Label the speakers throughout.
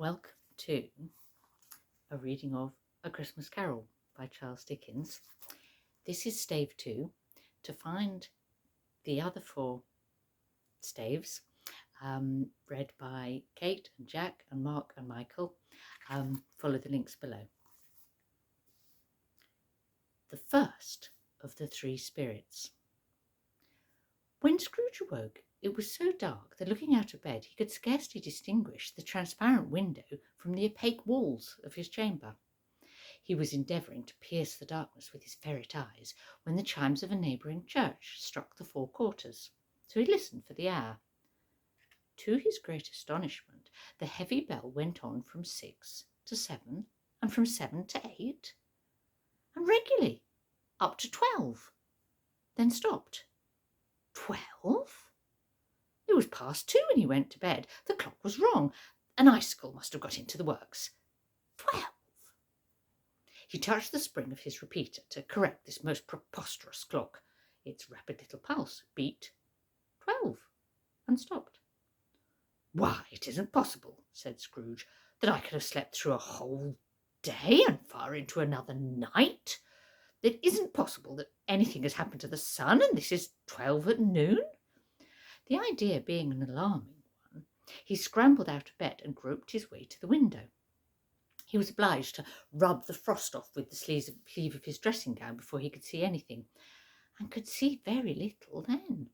Speaker 1: Welcome to a reading of A Christmas Carol by Charles Dickens. This is stave 2. To find the other 4 staves, read by Kate and Jack and Mark and Michael, follow the links below. The first of the 3 spirits. When Scrooge awoke, it was so dark that looking out of bed he could scarcely distinguish the transparent window from the opaque walls of his chamber. He was endeavouring to pierce the darkness with his ferret eyes when the chimes of a neighbouring church struck the 4 quarters, so he listened for the hour. To his great astonishment, the heavy bell went on from 6 to 7, and from 7 to 8, and regularly up to 12, then stopped. 12? It was past 2 when he went to bed. The clock was wrong. An icicle must have got into the works. 12. He touched the spring of his repeater to correct this most preposterous clock. Its rapid little pulse beat 12 and stopped. "Why, it isn't possible," said Scrooge, "that I could have slept through a whole day and far into another night. It isn't possible that anything has happened to the sun, and this is 12 at noon." The idea being an alarming one, he scrambled out of bed and groped his way to the window. He was obliged to rub the frost off with the sleeve of his dressing gown before he could see anything, and could see very little then.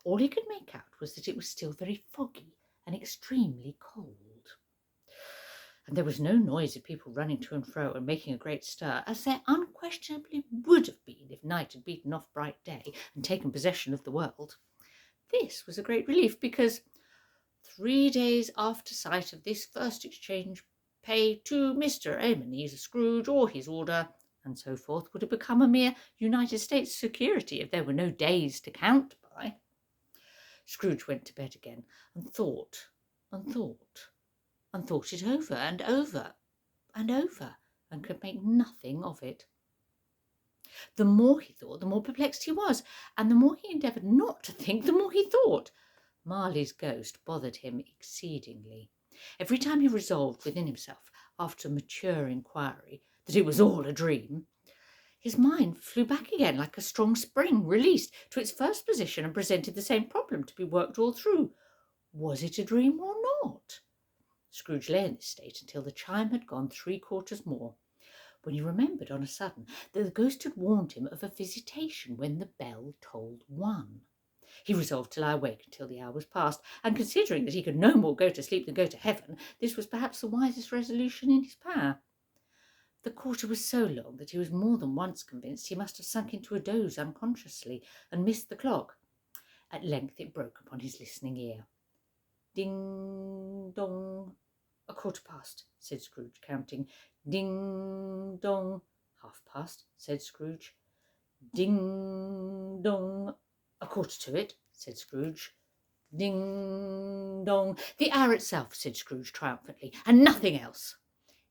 Speaker 1: All he could make out was that it was still very foggy and extremely cold. And there was no noise of people running to and fro and making a great stir, as there unquestionably would have been if night had beaten off bright day and taken possession of the world. This was a great relief, because 3 days after sight of this first exchange, pay to Mr. Ebenezer Scrooge or his order, and so forth, would have become a mere United States security if there were no days to count by. Scrooge went to bed again and thought and thought and thought it over and over and over, and could make nothing of it. The more he thought, the more perplexed he was, and the more he endeavoured not to think, the more he thought. Marley's ghost bothered him exceedingly. Every time he resolved within himself, after mature inquiry, that it was all a dream, his mind flew back again like a strong spring released to its first position and presented the same problem to be worked all through. Was it a dream or not? Scrooge lay in this state until the chime had gone 3/4 more, when he remembered on a sudden that the ghost had warned him of a visitation when the bell tolled 1. He resolved to lie awake until the hour was past, and considering that he could no more go to sleep than go to heaven, this was perhaps the wisest resolution in his power. The quarter was so long that he was more than once convinced he must have sunk into a doze unconsciously and missed the clock. At length it broke upon his listening ear. Ding dong. 1/4 past, said Scrooge, counting. Ding dong. 1/2 past, said Scrooge. Ding dong. 1/4 to it, said Scrooge. Ding dong. The hour itself, said Scrooge triumphantly, and nothing else.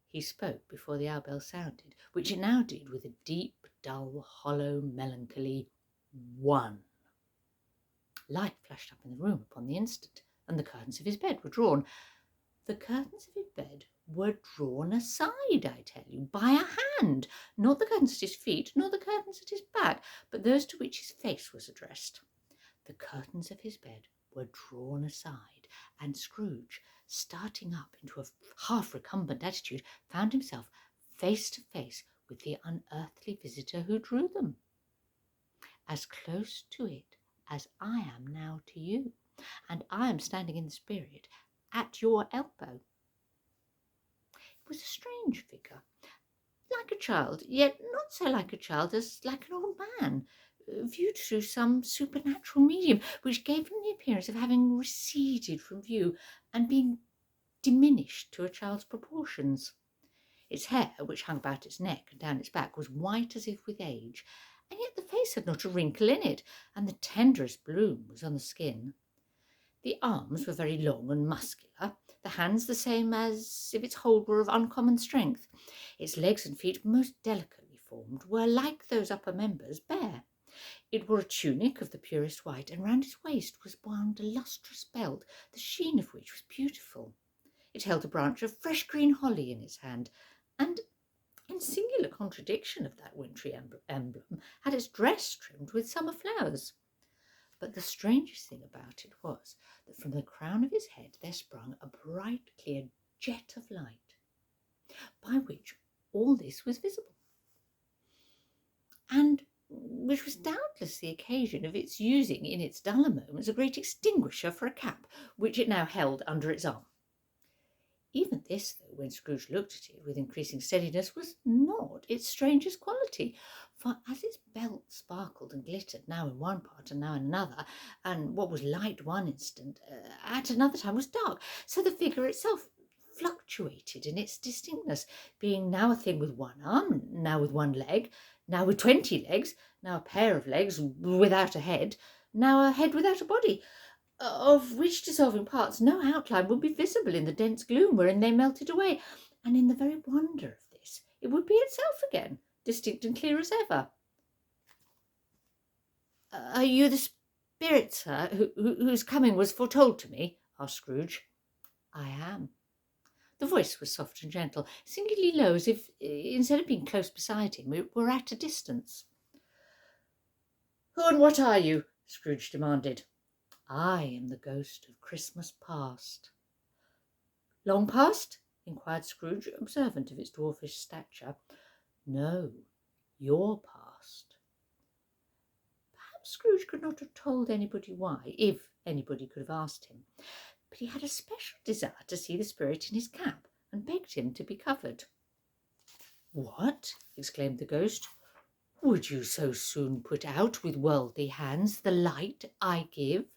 Speaker 1: He spoke before the hour bell sounded, which it now did with a deep, dull, hollow, melancholy 1. Light flashed up in the room upon the instant, and the curtains of his bed were drawn. The curtains of his bed were drawn aside, I tell you, by a hand, not the curtains at his feet, nor the curtains at his back, but those to which his face was addressed. The curtains of his bed were drawn aside, and Scrooge, starting up into a half-recumbent attitude, found himself face to face with the unearthly visitor who drew them. As close to it as I am now to you, and I am standing in the spirit at your elbow. It was a strange figure, like a child, yet not so like a child as like an old man, viewed through some supernatural medium, which gave him the appearance of having receded from view and being diminished to a child's proportions. Its hair, which hung about its neck and down its back, was white as if with age, and yet the face had not a wrinkle in it, and the tenderest bloom was on the skin. The arms were very long and muscular, the hands the same as if its hold were of uncommon strength. Its legs and feet, most delicately formed, were, like those upper members, bare. It wore a tunic of the purest white, and round its waist was wound a lustrous belt, the sheen of which was beautiful. It held a branch of fresh green holly in its hand, and, in singular contradiction of that wintry emblem, had its dress trimmed with summer flowers. But the strangest thing about it was that from the crown of his head there sprung a bright, clear jet of light, by which all this was visible, and which was doubtless the occasion of its using in its duller moments a great extinguisher for a cap, which it now held under its arm. Even this, though, when Scrooge looked at it with increasing steadiness, was not its strangest quality, for as its belt sparkled and glittered now in one part and now in another, and what was light one instant, at another time was dark, so the figure itself fluctuated in its distinctness, being now a thing with one arm, now with one leg, now with 20 legs, now a pair of legs without a head, now a head without a body, of which dissolving parts no outline would be visible in the dense gloom wherein they melted away, and in the very wonder of this it would be itself again, distinct and clear as ever. "Are you the spirit, sir, whose coming was foretold to me?" asked Scrooge. "I am." The voice was soft and gentle, singularly low, as if, instead of being close beside him, it were at a distance. "Who and what are you?" Scrooge demanded. "I am the ghost of Christmas past." "Long past?" inquired Scrooge, observant of its dwarfish stature. "No, your past." Perhaps Scrooge could not have told anybody why, if anybody could have asked him, but he had a special desire to see the spirit in his cap, and begged him to be covered. "What?" exclaimed the ghost. "Would you so soon put out with worldly hands the light I give?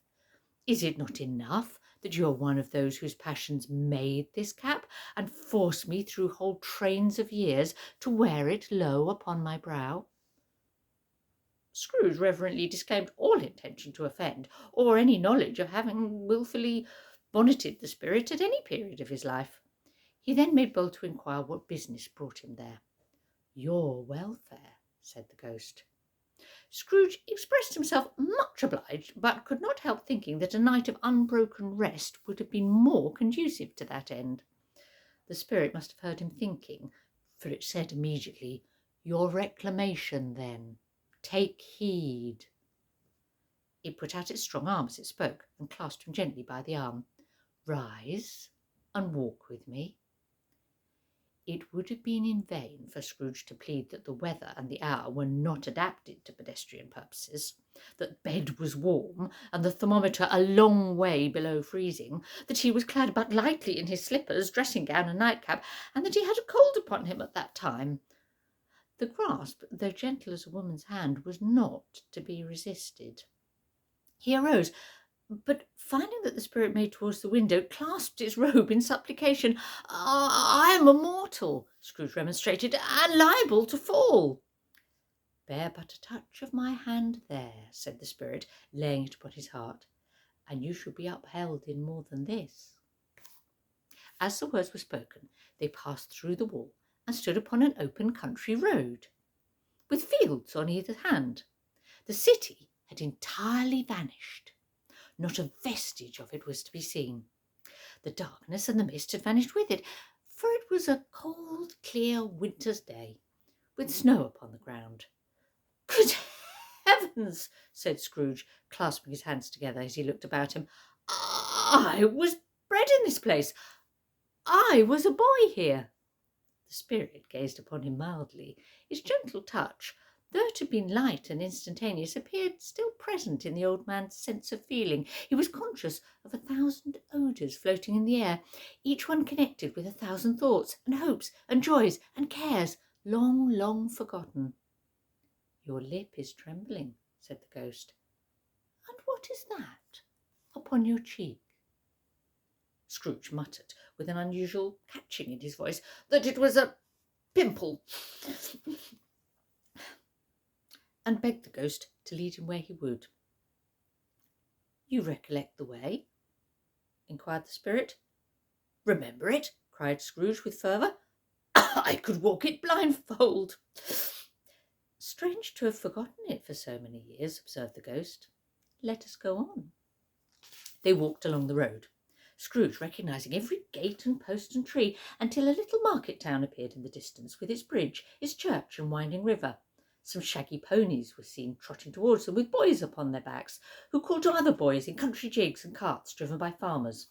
Speaker 1: Is it not enough that you are one of those whose passions made this cap, and force me through whole trains of years to wear it low upon my brow?" Scrooge reverently disclaimed all intention to offend, or any knowledge of having wilfully bonneted the spirit at any period of his life. He then made bold to inquire what business brought him there. "Your welfare," said the ghost. Scrooge expressed himself much obliged, but could not help thinking that a night of unbroken rest would have been more conducive to that end. The spirit must have heard him thinking, for it said immediately, "Your reclamation, then. Take heed." It put out its strong arm as it spoke, and clasped him gently by the arm. "Rise and walk with me." It would have been in vain for Scrooge to plead that the weather and the hour were not adapted to pedestrian purposes, that bed was warm, and the thermometer a long way below freezing, that he was clad but lightly in his slippers, dressing gown, and nightcap, and that he had a cold upon him at that time. The grasp, though gentle as a woman's hand, was not to be resisted. He arose, but finding that the spirit made towards the window, clasped its robe in supplication. "I am a mortal," Scrooge remonstrated, "and liable to fall." "Bear but a touch of my hand there," said the spirit, laying it upon his heart, "and you shall be upheld in more than this." As the words were spoken, they passed through the wall and stood upon an open country road, with fields on either hand. The city had entirely vanished. Not a vestige of it was to be seen. The darkness and the mist had vanished with it, for it was a cold, clear winter's day, with snow upon the ground. "Good heavens!" said Scrooge, clasping his hands together as he looked about him. "I was bred in this place. I was a boy here." The spirit gazed upon him mildly. Its gentle touch, though it had been light and instantaneous, appeared still present in the old man's sense of feeling. He was conscious of 1,000 odours floating in the air, each one connected with 1,000 thoughts and hopes and joys and cares long, long forgotten. "Your lip is trembling," said the ghost. "And what is that upon your cheek?" Scrooge muttered, with an unusual catching in his voice, that it was a pimple, and begged the ghost to lead him where he would. "You recollect the way?" inquired the spirit. "Remember it?" cried Scrooge with fervour. "I could walk it blindfold." "Strange to have forgotten it for so many years," observed the ghost. "Let us go on." They walked along the road. Scrooge recognising every gate and post and tree, until a little market town appeared in the distance, with its bridge, its church and winding river. Some shaggy ponies were seen trotting towards them, with boys upon their backs, who called to other boys in country gigs and carts driven by farmers.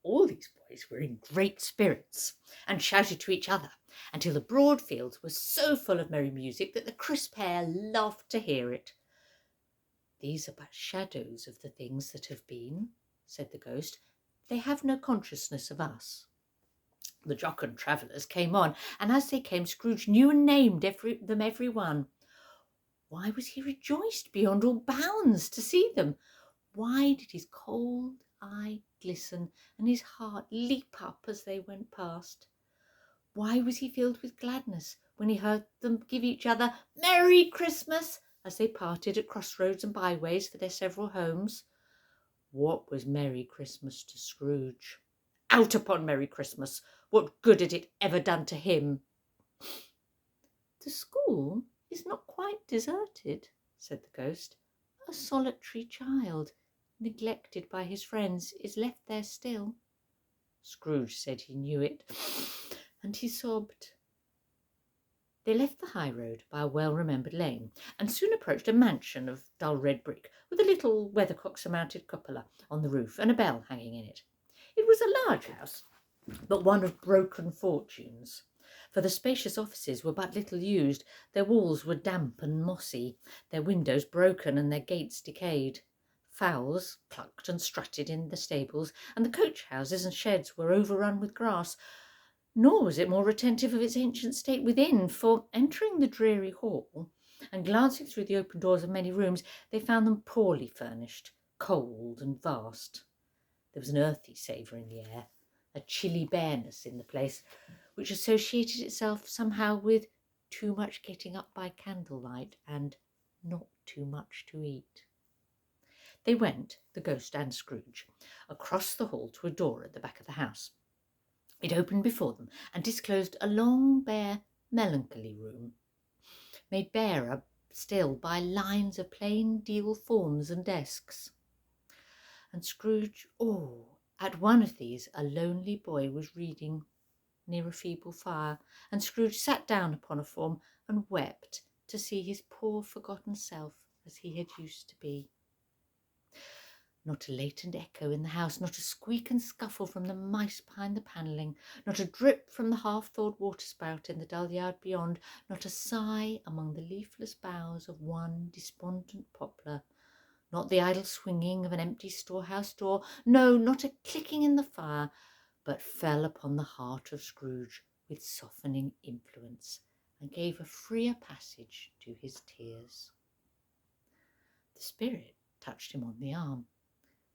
Speaker 1: All these boys were in great spirits, and shouted to each other, until the broad fields were so full of merry music that the crisp air laughed to hear it. "These are but shadows of the things that have been," said the ghost. "They have no consciousness of us." The jocund travellers came on, and as they came, Scrooge knew and named every one. Why was he rejoiced beyond all bounds to see them? Why did his cold eye glisten and his heart leap up as they went past? Why was he filled with gladness when he heard them give each other "Merry Christmas" as they parted at crossroads and byways for their several homes? What was Merry Christmas to Scrooge? Out upon Merry Christmas! What good had it ever done to him? "The school is not quite deserted," said the ghost. "A solitary child, neglected by his friends, is left there still." Scrooge said he knew it, and he sobbed. They left the high road by a well-remembered lane, and soon approached a mansion of dull red brick, with a little weathercock-surmounted cupola on the roof and a bell hanging in it. It was a large house, but one of broken fortunes, for the spacious offices were but little used. Their walls were damp and mossy, their windows broken and their gates decayed. Fowls clucked and strutted in the stables, and the coach-houses and sheds were overrun with grass. Nor was it more retentive of its ancient state within, for, entering the dreary hall, and glancing through the open doors of many rooms, they found them poorly furnished, cold and vast. There was an earthy savour in the air, a chilly bareness in the place, which associated itself somehow with too much getting up by candlelight and not too much to eat. They went, the ghost and Scrooge, across the hall to a door at the back of the house. It opened before them and disclosed a long, bare, melancholy room, made barer still by lines of plain deal forms and desks. And Scrooge, at one of these a lonely boy was reading near a feeble fire, and Scrooge sat down upon a form and wept to see his poor forgotten self as he had used to be. Not a latent echo in the house, not a squeak and scuffle from the mice behind the panelling, not a drip from the half-thawed waterspout in the dull yard beyond, not a sigh among the leafless boughs of one despondent poplar, not the idle swinging of an empty storehouse door, no, not a clicking in the fire, but fell upon the heart of Scrooge with softening influence, and gave a freer passage to his tears. The spirit touched him on the arm,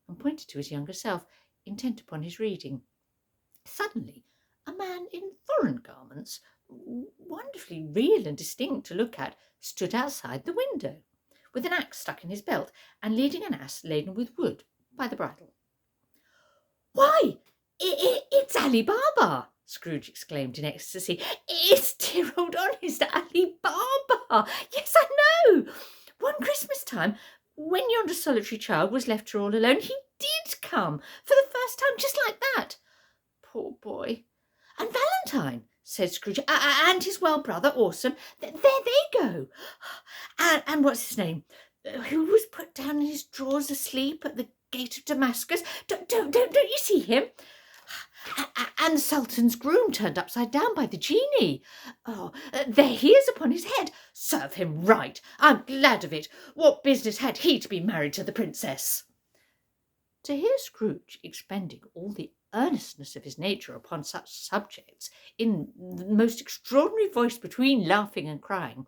Speaker 1: and pointed to his younger self, intent upon his reading. Suddenly, a man in foreign garments, wonderfully real and distinct to look at, stood outside the window, with an axe stuck in his belt, and leading an ass laden with wood by the bridle. "Why, it's Ali Baba!" Scrooge exclaimed in ecstasy. "It's dear old honest Ali Baba! Yes, I know! One Christmas time, when yonder solitary child was left here all alone, he did come, for the first time, just like that. Poor boy! And Valentine," said Scrooge, "and his well brother, Orson, there they go. And what's his name, who was put down in his drawers asleep at the gate of Damascus. Don't you see him? And the Sultan's groom turned upside down by the genie. There he is upon his head. Serve him right. I'm glad of it. What business had he to be married to the princess?" To hear Scrooge expending all the earnestness of his nature upon such subjects, in the most extraordinary voice between laughing and crying,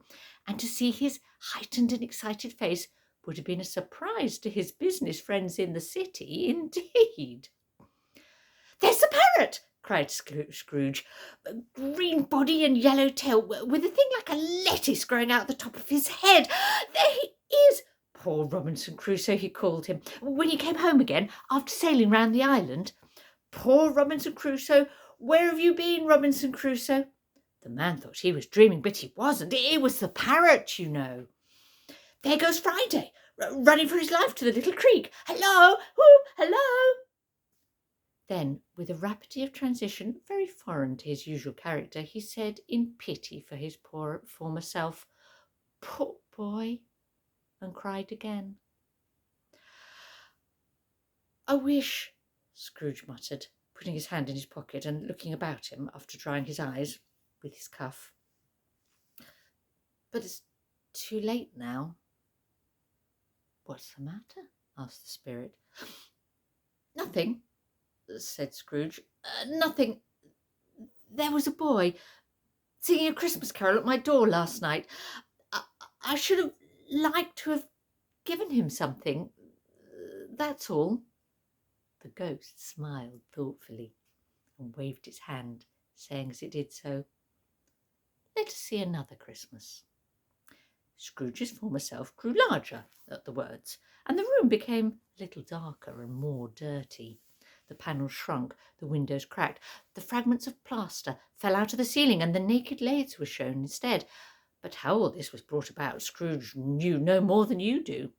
Speaker 1: and to see his heightened and excited face, would have been a surprise to his business friends in the city, indeed. "There's the parrot!" cried Scrooge. "Green body and yellow tail, with a thing like a lettuce growing out the top of his head. There he is! Poor Robinson Crusoe, he called him, when he came home again after sailing round the island. Poor Robinson Crusoe! Where have you been, Robinson Crusoe?" The man thought he was dreaming, but he wasn't. It was the parrot, you know. "There goes Friday, running for his life to the little creek. Hello! Whoop! Hello!" Then, with a rapidity of transition very foreign to his usual character, he said in pity for his poor former self, "Poor boy," and cried again. "I wish," Scrooge muttered, putting his hand in his pocket and looking about him after drying his eyes with his cuff. "But it's too late now." "What's the matter?" asked the spirit. "Nothing," said Scrooge. "Nothing. There was a boy singing a Christmas carol at my door last night. I should have liked to have given him something. That's all." The ghost smiled thoughtfully and waved its hand, saying as it did so, "Let us see another Christmas." Scrooge's former self grew larger at the words, and the room became a little darker and more dirty. The panels shrunk, the windows cracked, the fragments of plaster fell out of the ceiling, and the naked lathes were shown instead. But how all this was brought about, Scrooge knew no more than you do.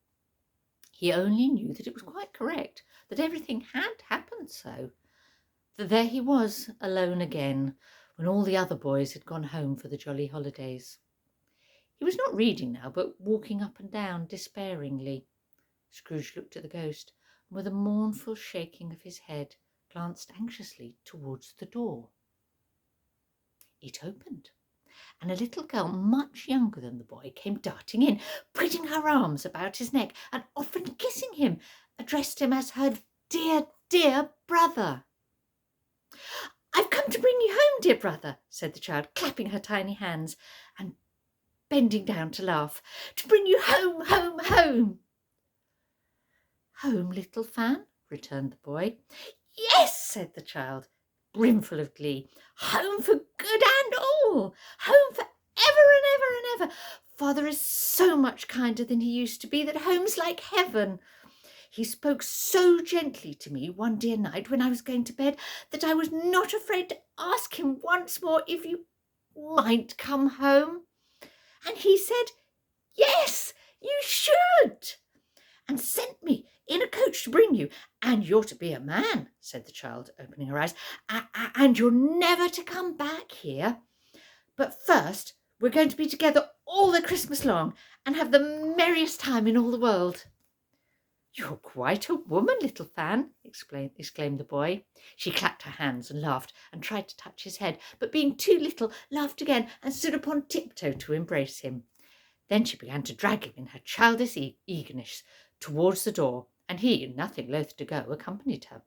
Speaker 1: He only knew that it was quite correct, that everything had happened so. That there he was, alone again, when all the other boys had gone home for the jolly holidays. He was not reading now, but walking up and down despairingly. Scrooge looked at the ghost, and with a mournful shaking of his head, glanced anxiously towards the door. It opened, and a little girl much younger than the boy came darting in, putting her arms about his neck, and often kissing him, addressed him as her dear, dear brother. "I've come to bring you home, dear brother," said the child, clapping her tiny hands and bending down to laugh. "To bring you home, home, home." "Home, little Fan?" returned the boy. "Yes," said the child, brimful of glee. "Home for good and all. Home for ever and ever and ever. Father is so much kinder than he used to be that home's like heaven. He spoke so gently to me one dear night when I was going to bed that I was not afraid to ask him once more if you might come home. And he said, 'Yes, you should,' and sent me in a coach to bring you. And you're to be a man," said the child, opening her eyes, "and you're never to come back here. But first we're going to be together all the Christmas long and have the merriest time in all the world." "You're quite a woman, little Fan," exclaimed the boy. She clapped her hands and laughed, and tried to touch his head, but being too little, laughed again and stood upon tiptoe to embrace him. Then she began to drag him in her childish eagerness towards the door, and he, nothing loath to go, accompanied her.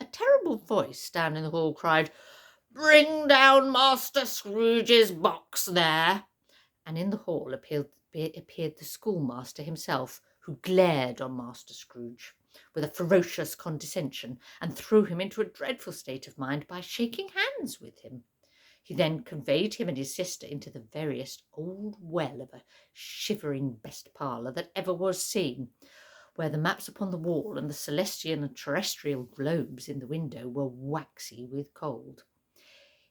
Speaker 1: A terrible voice down in the hall cried, "Bring down Master Scrooge's box there!" And in the hall appeared the schoolmaster himself, who glared on Master Scrooge with a ferocious condescension, and threw him into a dreadful state of mind by shaking hands with him. He then conveyed him and his sister into the veriest old well of a shivering best parlour that ever was seen, where the maps upon the wall and the celestial and terrestrial globes in the window were waxy with cold.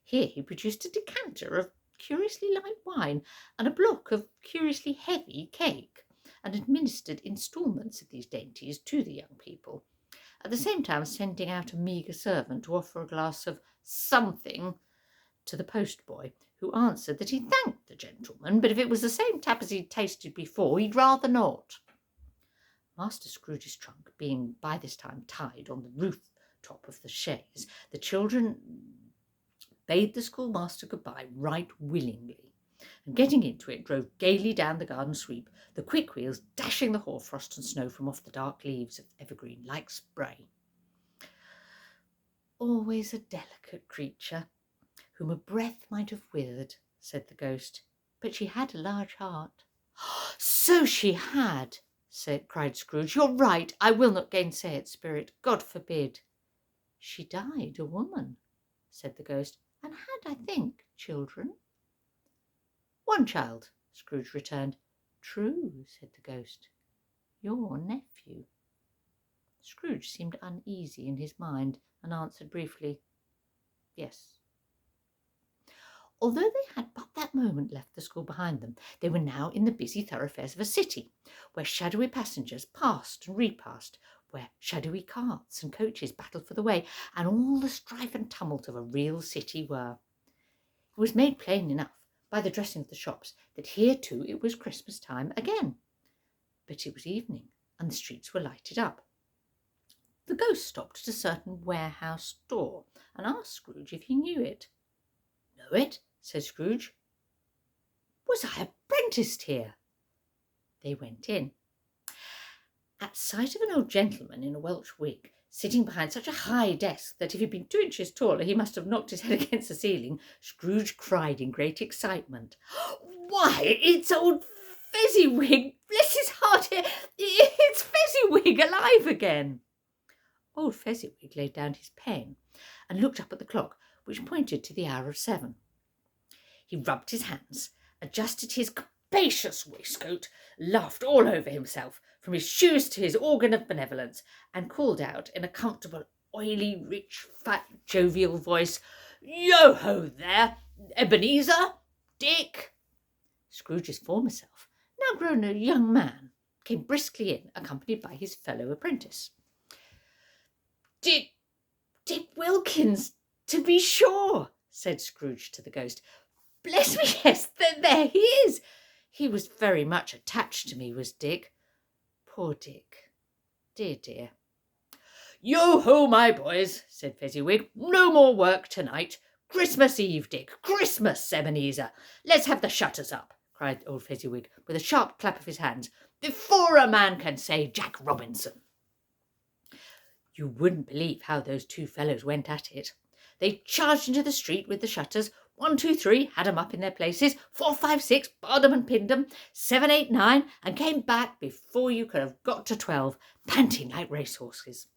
Speaker 1: Here he produced a decanter of curiously light wine and a block of curiously heavy cake, and administered instalments of these dainties to the young people, at the same time sending out a meagre servant to offer a glass of something to the postboy, who answered that he thanked the gentleman, but if it was the same tap as he'd tasted before, he'd rather not. Master Scrooge's trunk being by this time tied on the roof top of the chaise, the children bade the schoolmaster good-bye right willingly, and getting into it, drove gaily down the garden sweep, the quick wheels dashing the hoarfrost and snow from off the dark leaves of evergreen like spray. "Always a delicate creature, whom a breath might have withered," said the ghost, "but she had a large heart." "So she had," cried Scrooge. "You're right. I will not gainsay it, spirit. God forbid." "She died a woman," said the ghost, "and had, I think, children." "One child," Scrooge returned. "True," said the ghost. "Your nephew." Scrooge seemed uneasy in his mind, and answered briefly, "Yes." Although they had but that moment left the school behind them, they were now in the busy thoroughfares of a city, where shadowy passengers passed and repassed, where shadowy carts and coaches battled for the way, and all the strife and tumult of a real city were. It was made plain enough by the dressing of the shops that here too it was Christmas time again. But it was evening, and the streets were lighted up. The ghost stopped at a certain warehouse door and asked Scrooge if he knew it. "Know it?" said Scrooge. "Was I apprenticed here?" They went in. At sight of an old gentleman in a Welsh wig, sitting behind such a high desk that if he'd been 2 inches taller he must have knocked his head against the ceiling, Scrooge cried in great excitement, "Why, it's old Fezziwig! Bless his heart! It's Fezziwig alive again!" Old Fezziwig laid down his pen and looked up at the clock, which pointed to the hour of 7. He rubbed his hands, adjusted his capacious waistcoat, laughed all over himself, from his shoes to his organ of benevolence, and called out in a comfortable, oily, rich, fat, jovial voice, "Yo-ho there, Ebenezer! Dick!" Scrooge's former self, now grown a young man, came briskly in, accompanied by his fellow apprentice. Dick Wilkins, to be sure," said Scrooge to the ghost. "Bless me, yes, there he is. He was very much attached to me, was Dick. Poor Dick. Dear, dear." "Yo-ho, my boys," said Fezziwig. "No more work tonight. Christmas Eve, Dick. Christmas, Ebenezer. Let's have the shutters up," cried old Fezziwig, with a sharp clap of his hands, "before a man can say Jack Robinson." You wouldn't believe how those two fellows went at it. They charged into the street with the shutters. 1, 2, 3, had 'em up in their places. 4, 5, 6, barred 'em and pinned 'em. 7, 8, 9, and came back before you could have got to 12, panting like racehorses.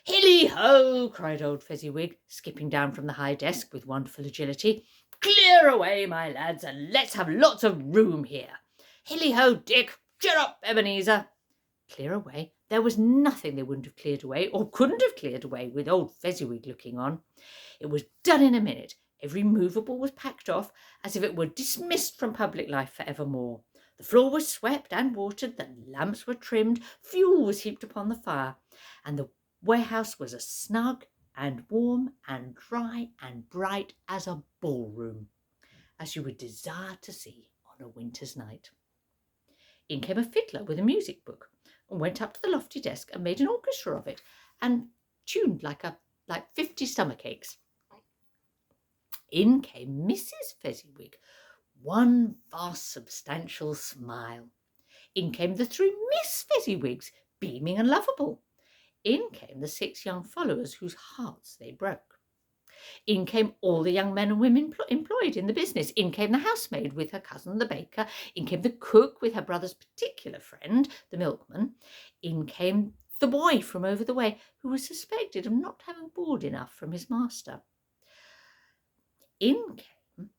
Speaker 1: "Hilly-ho!" cried old Fezziwig, skipping down from the high desk with wonderful agility. "Clear away, my lads, and let's have lots of room here. Hilly-ho, Dick! Cheer up, Ebenezer!" Clear away? There was nothing they wouldn't have cleared away, or couldn't have cleared away, with old Fezziwig looking on. It was done in a minute. Every movable was packed off, as if it were dismissed from public life for evermore. The floor was swept and watered, the lamps were trimmed, fuel was heaped upon the fire, and the warehouse was as snug and warm and dry and bright as a ballroom, as you would desire to see on a winter's night. In came a fiddler with a music book, and went up to the lofty desk and made an orchestra of it, and tuned like 50 stomach aches. In came Mrs. Fezziwig, one vast substantial smile. In came the 3 Miss Fezziwigs, beaming and lovable. In came the 6 young followers whose hearts they broke. In came all the young men and women employed in the business. In came the housemaid with her cousin the baker. In came the cook with her brother's particular friend, the milkman. In came the boy from over the way, who was suspected of not having board enough from his master. In came,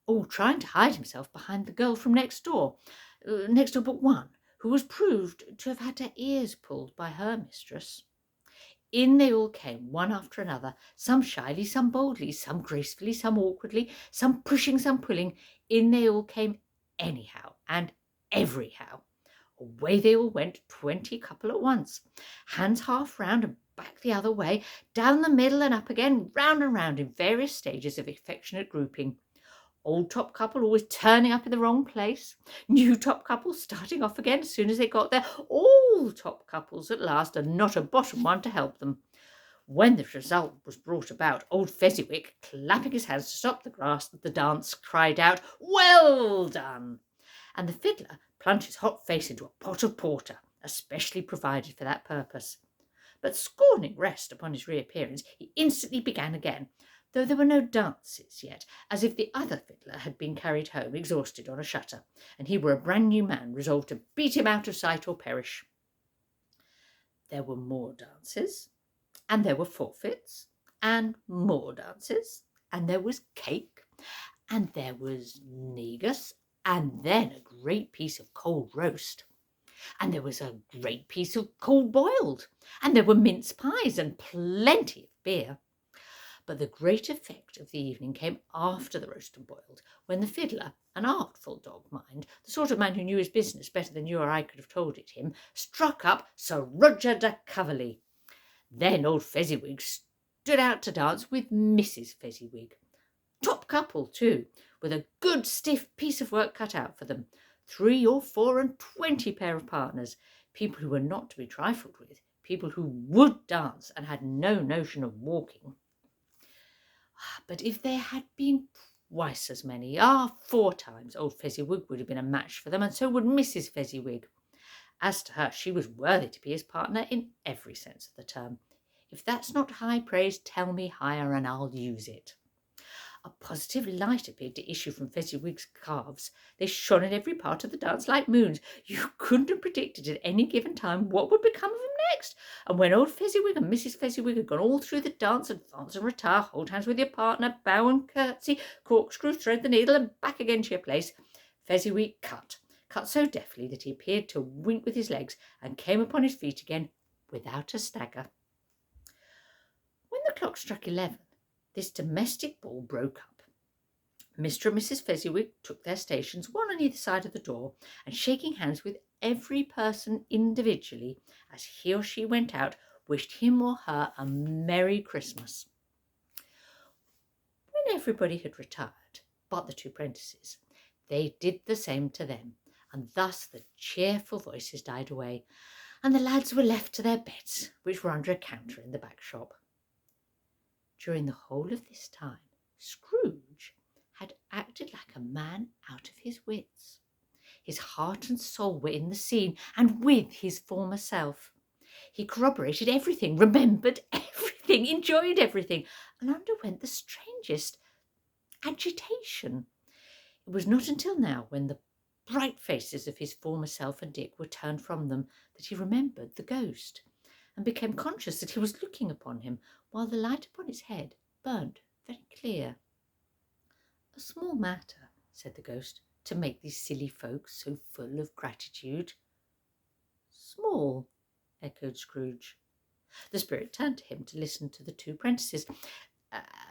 Speaker 1: all trying to hide himself behind the girl from next door but one, who was proved to have had her ears pulled by her mistress. In they all came, one after another, some shyly, some boldly, some gracefully, some awkwardly, some pushing, some pulling. In they all came anyhow and everyhow. Away they all went, 20 couple at once, hands half round and back the other way, down the middle and up again, round and round in various stages of affectionate grouping. Old top couple always turning up in the wrong place, new top couple starting off again as soon as they got there, all top couples at last, and not a bottom one to help them. When the result was brought about, old Fezziwig, clapping his hands to stop the dance, cried out, "Well done!" And the fiddler plunged his hot face into a pot of porter, especially provided for that purpose. But scorning rest upon his reappearance, he instantly began again, though there were no dances yet, as if the other fiddler had been carried home exhausted on a shutter, and he were a brand new man resolved to beat him out of sight or perish. There were more dances, and there were forfeits, and more dances, and there was cake, and there was negus, and then a great piece of cold roast, and there was a great piece of cold boiled, and there were mince pies and plenty of beer. But the great effect of the evening came after the roast and boiled, when the fiddler, an artful dog, mind, the sort of man who knew his business better than you or I could have told it him, struck up Sir Roger de Coverley. Then old Fezziwig stood out to dance with Mrs. Fezziwig. Top couple, too, with a good stiff piece of work cut out for them. 3 or 4 and 20 pair of partners, people who were not to be trifled with, people who would dance and had no notion of walking. But if there had been twice as many, 4 times, old Fezziwig would have been a match for them, and so would Mrs. Fezziwig. As to her, she was worthy to be his partner in every sense of the term. If that's not high praise, tell me higher and I'll use it. A positive light appeared to issue from Fezziwig's calves. They shone in every part of the dance like moons. You couldn't have predicted at any given time what would become of them next. And when old Fezziwig and Mrs. Fezziwig had gone all through the dance, advance and retire, hold hands with your partner, bow and curtsy, corkscrew, thread the needle, and back again to your place, Fezziwig cut so deftly that he appeared to wink with his legs and came upon his feet again without a stagger. When the clock struck 11, this domestic ball broke up. Mr. and Mrs. Fezziwig took their stations, one on either side of the door, and shaking hands with every person individually as he or she went out, wished him or her a Merry Christmas. When everybody had retired, but the 2 prentices, they did the same to them, and thus the cheerful voices died away, and the lads were left to their beds, which were under a counter in the back shop. During the whole of this time, Scrooge had acted like a man out of his wits. His heart and soul were in the scene, and with his former self. He corroborated everything, remembered everything, enjoyed everything, and underwent the strangest agitation. It was not until now, when the bright faces of his former self and Dick were turned from them, that he remembered the ghost, and became conscious that he was looking upon him, while the light upon his head burnt very clear. "A small matter," said the ghost, "to make these silly folks so full of gratitude." "Small," echoed Scrooge. The spirit turned to him to listen to the 2 prentices,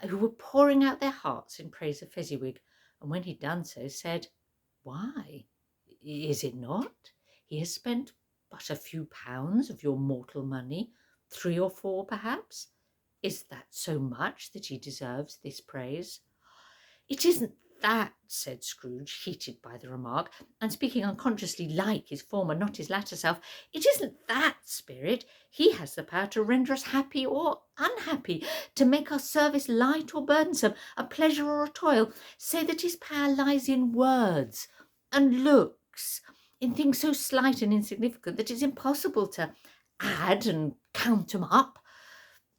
Speaker 1: who were pouring out their hearts in praise of Fezziwig, and when he'd done so, said, "Why, is it not? He has spent but a few pounds of your mortal money, 3 or 4 perhaps. Is that so much that he deserves this praise?" "It isn't that," said Scrooge, heated by the remark, and speaking unconsciously like his former, not his latter self. "It isn't that, spirit. He has the power to render us happy or unhappy, to make our service light or burdensome, a pleasure or a toil. Say that his power lies in words and looks, in things so slight and insignificant that it's impossible to add and count 'em up.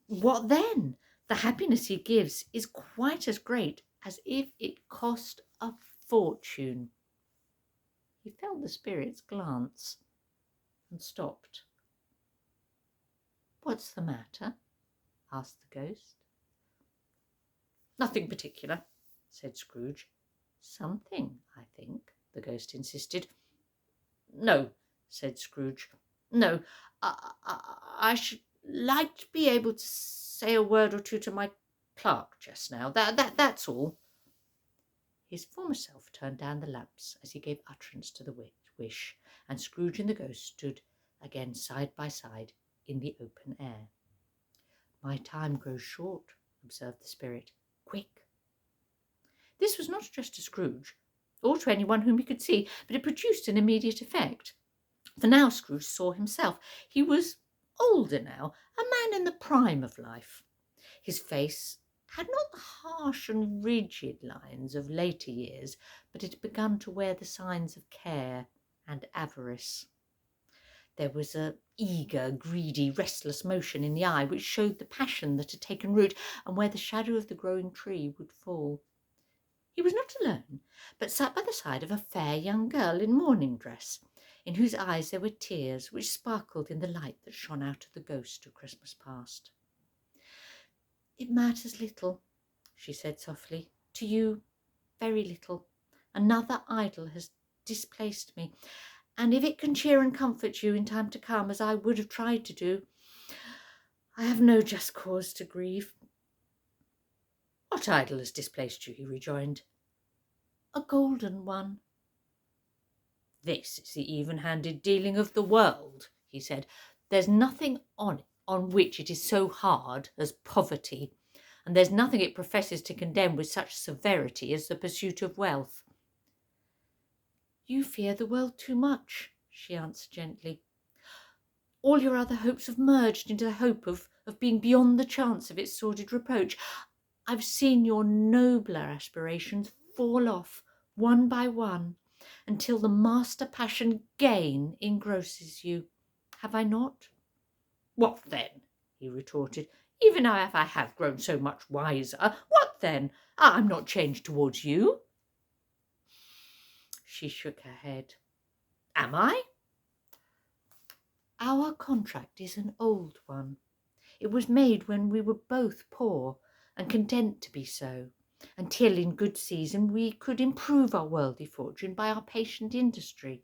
Speaker 1: What then? The happiness he gives is quite as great as if it cost a fortune." He felt the spirit's glance and stopped. "What's the matter?" asked the ghost. "Nothing particular," said Scrooge. "Something, I think," the ghost insisted. "No," said Scrooge. "No, I should like to be able to say a word or two to my clerk just now. That's all." His former self turned down the lamps as he gave utterance to the wish, and Scrooge and the ghost stood again side by side in the open air. "My time grows short," observed the spirit. "Quick." This was not addressed to Scrooge, or to anyone whom he could see, but it produced an immediate effect. For now Scrooge saw himself. He was older now, a man in the prime of life. His face had not the harsh and rigid lines of later years, but it had begun to wear the signs of care and avarice. There was a eager, greedy, restless motion in the eye, which showed the passion that had taken root, and where the shadow of the growing tree would fall. He was not alone, but sat by the side of a fair young girl in mourning dress, in whose eyes there were tears which sparkled in the light that shone out of the ghost of Christmas past. "It matters little," she said softly. "To you, very little. Another idol has displaced me, and if it can cheer and comfort you in time to come, as I would have tried to do, I have no just cause to grieve." What idol has displaced you? He rejoined. A golden one. This is the even-handed dealing of the world, he said. There's nothing on which it is so hard as poverty, and there's nothing it professes to condemn with such severity as the pursuit of wealth. You fear the world too much, she answered gently. All your other hopes have merged into the hope of being beyond the chance of its sordid reproach. I've seen your nobler aspirations fall off one by one until the master passion gain engrosses you. Have I not? What then? He retorted. Even now, if I have grown so much wiser, what then? I'm not changed towards you. She shook her head. Am I? Our contract is an old one. It was made when we were both poor and content to be so, until in good season we could improve our worldly fortune by our patient industry.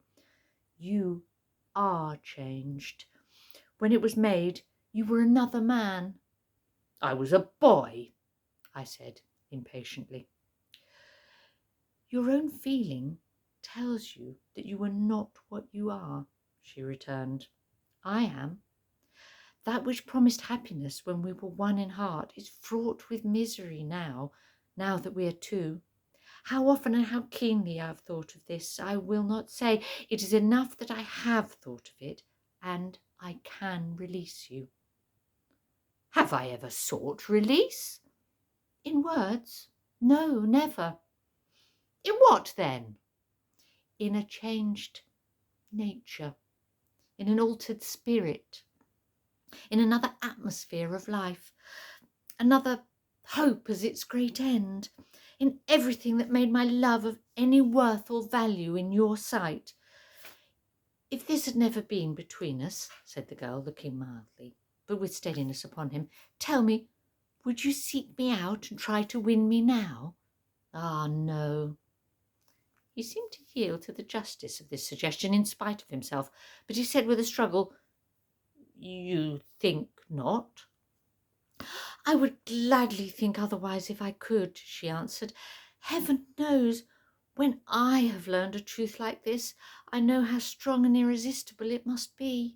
Speaker 1: You are changed. When it was made, you were another man. I was a boy, I said impatiently. Your own feeling tells you that you are not what you are, she returned. I am. That which promised happiness when we were one in heart is fraught with misery now that we are two. How often and how keenly I have thought of this, I will not say. It is enough that I have thought of it, and I can release you. Have I ever sought release? In words? No, never. In what then? In a changed nature, in an altered spirit, in another atmosphere of life, another hope as its great end, in everything that made my love of any worth or value in your sight. If this had never been between us, said the girl, looking mildly, but with steadiness upon him, tell me, would you seek me out and try to win me now? Ah, no. He seemed to yield to the justice of this suggestion in spite of himself, but he said with a struggle, You think not? I would gladly think otherwise if I could, she answered. Heaven knows, when I have learned a truth like this, I know how strong and irresistible it must be.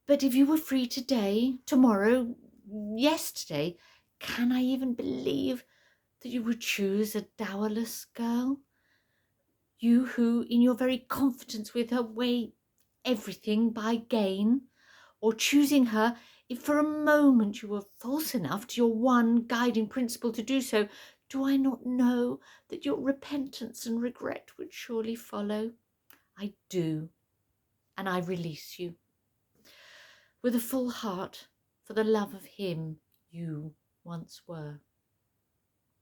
Speaker 1: But if you were free today, tomorrow, yesterday, can I even believe that you would choose a dowerless girl? You who, in your very confidence with her, weigh everything by gain, or choosing her, if for a moment you were false enough to your one guiding principle to do so, do I not know that your repentance and regret would surely follow? I do, and I release you. With a full heart, for the love of him you once were.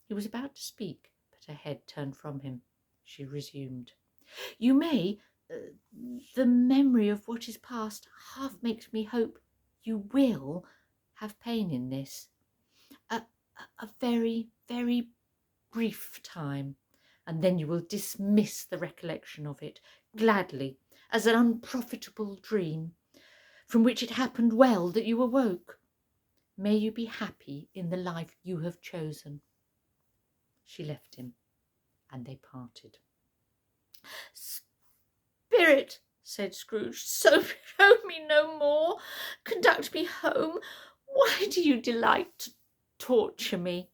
Speaker 1: He was about to speak, but her head turned from him. She resumed. You may, the memory of what is past half makes me hope you will have pain in this. A very, very brief time, and then you will dismiss the recollection of it gladly as an unprofitable dream, from which it happened well that you awoke. May you be happy in the life you have chosen. She left him, and they parted. Spirit, said Scrooge, so show me no more. Conduct me home. Why do you delight to torture me?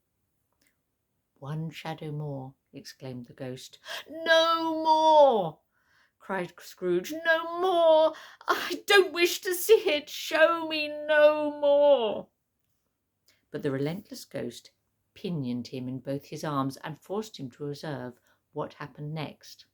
Speaker 1: One shadow more, exclaimed the ghost. No more, cried Scrooge. No more. I don't wish to see it. Show me no more. But the relentless ghost pinioned him in both his arms and forced him to observe what happened next.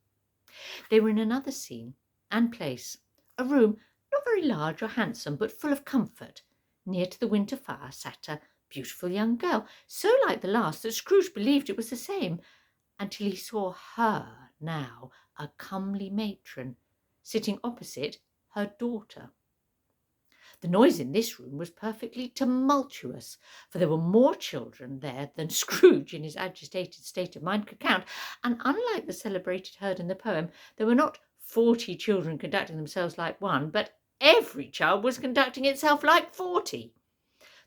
Speaker 1: They were in another scene and place, a room not very large or handsome, but full of comfort. Near to the winter fire sat a beautiful young girl, so like the last that Scrooge believed it was the same, until he saw her now, a comely matron, sitting opposite her daughter. The noise in this room was perfectly tumultuous, for there were more children there than Scrooge, in his agitated state of mind, could count, and unlike the celebrated herd in the poem, there were not 40 children conducting themselves like one, but every child was conducting itself like 40.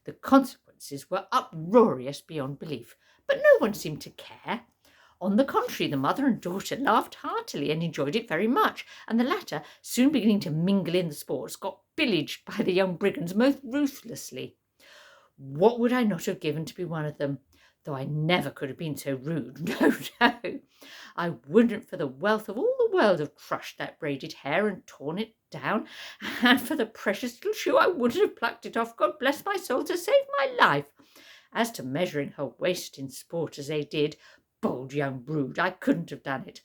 Speaker 1: The consequence utterances were uproarious beyond belief, but no one seemed to care. On the contrary, the mother and daughter laughed heartily and enjoyed it very much, and the latter, soon beginning to mingle in the sports, got pillaged by the young brigands most ruthlessly. What would I not have given to be one of them? Though I never could have been so rude. No, no. I wouldn't for the wealth of all the world have crushed that braided hair and torn it down, and for the precious little shoe I wouldn't have plucked it off, God bless my soul, to save my life. As to measuring her waist in sport as they did, bold young brood, I couldn't have done it.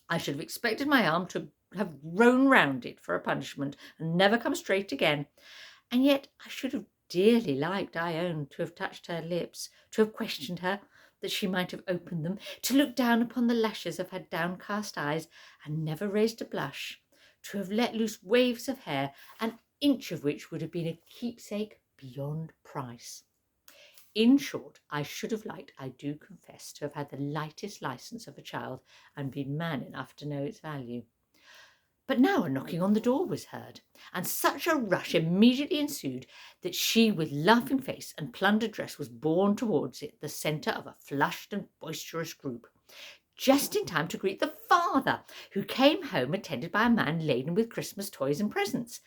Speaker 1: I should have expected my arm to have grown round it for a punishment and never come straight again. And yet I should have dearly liked, I own, to have touched her lips, to have questioned her, that she might have opened them, to look down upon the lashes of her downcast eyes, and never raised a blush, to have let loose waves of hair, an inch of which would have been a keepsake beyond price. In short, I should have liked, I do confess, to have had the lightest licence of a child, and been man enough to know its value. But now a knocking on the door was heard, and such a rush immediately ensued that she, with laughing face and plundered dress, was borne towards it, the centre of a flushed and boisterous group, just in time to greet the father, who came home attended by a man laden with Christmas toys and presents.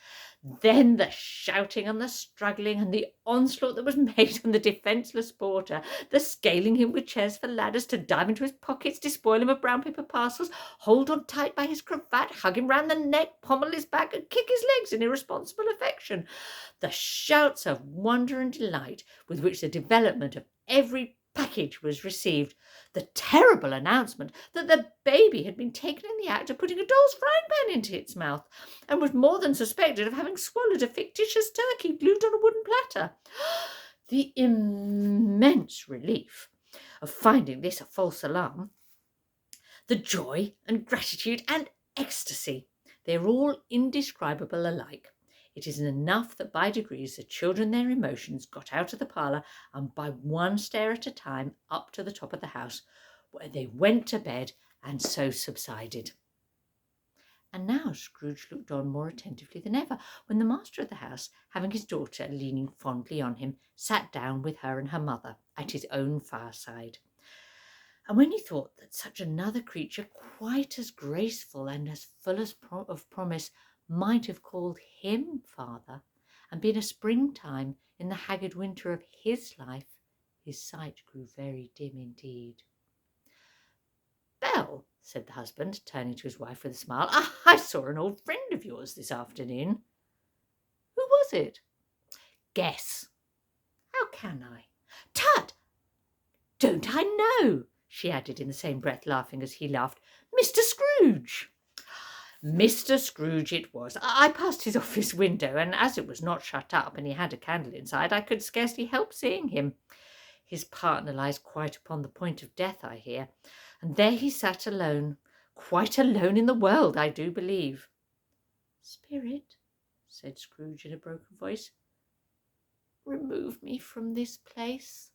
Speaker 1: Then the shouting and the struggling and the onslaught that was made on the defenceless porter, the scaling him with chairs for ladders, to dive into his pockets, despoil him of brown paper parcels, hold on tight by his cravat, hug him round the neck, pommel his back, and kick his legs in irresponsible affection. The shouts of wonder and delight with which the development of every package was received, the terrible announcement that the baby had been taken in the act of putting a doll's frying pan into its mouth, and was more than suspected of having swallowed a fictitious turkey glued on a wooden platter. The immense relief of finding this a false alarm, the joy and gratitude and ecstasy, they are all indescribable alike. It is enough that by degrees the children their emotions got out of the parlour, and by one stair at a time up to the top of the house, where they went to bed and so subsided. And now Scrooge looked on more attentively than ever, when the master of the house, having his daughter leaning fondly on him, sat down with her and her mother at his own fireside. And when he thought that such another creature, quite as graceful and as full of promise, might have called him father, and been a springtime in the haggard winter of his life, his sight grew very dim indeed. "Belle," said the husband, turning to his wife with a smile, "I saw an old friend of yours this afternoon." "Who was it?" "Guess." "How can I?" "Tut! Don't I know?" she added in the same breath, laughing as he laughed. "Mr. Scrooge." Mr. Scrooge it was. I passed his office window, and as it was not shut up and he had a candle inside, I could scarcely help seeing him. His partner lies quite upon the point of death, I hear, and there he sat alone, quite alone in the world, I do believe. "Spirit," said Scrooge in a broken voice, "remove me from this place."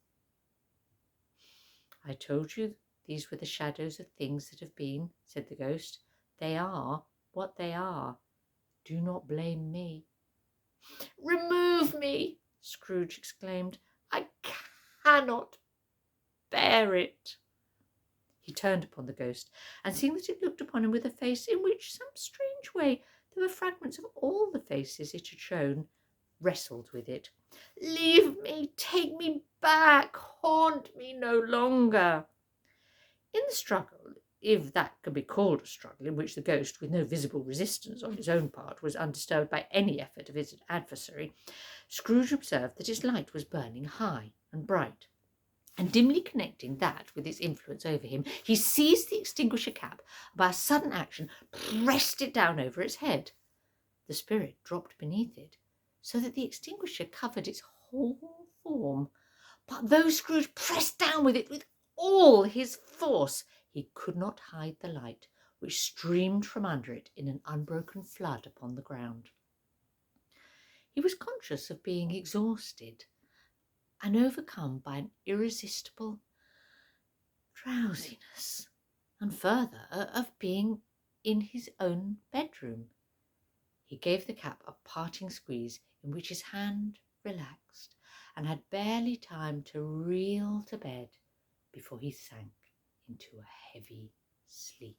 Speaker 1: "I told you these were the shadows of things that have been," said the ghost. "They are what they are. Do not blame me." "Remove me!" Scrooge exclaimed. "I cannot bear it." He turned upon the ghost, and seeing that it looked upon him with a face in which, some strange way, there were fragments of all the faces it had shown, wrestled with it. "Leave me! Take me back! Haunt me no longer!" In the struggle, if that can be called a struggle, in which the ghost, with no visible resistance on his own part, was undisturbed by any effort of his adversary, Scrooge observed that its light was burning high and bright, and dimly connecting that with its influence over him, he seized the extinguisher cap, and by a sudden action pressed it down over its head. The spirit dropped beneath it, so that the extinguisher covered its whole form, but though Scrooge pressed down with it with all his force, he could not hide the light, which streamed from under it in an unbroken flood upon the ground. He was conscious of being exhausted, and overcome by an irresistible drowsiness, and further, of being in his own bedroom. He gave the cap a parting squeeze, in which his hand relaxed, and had barely time to reel to bed before he sank into a heavy sleep.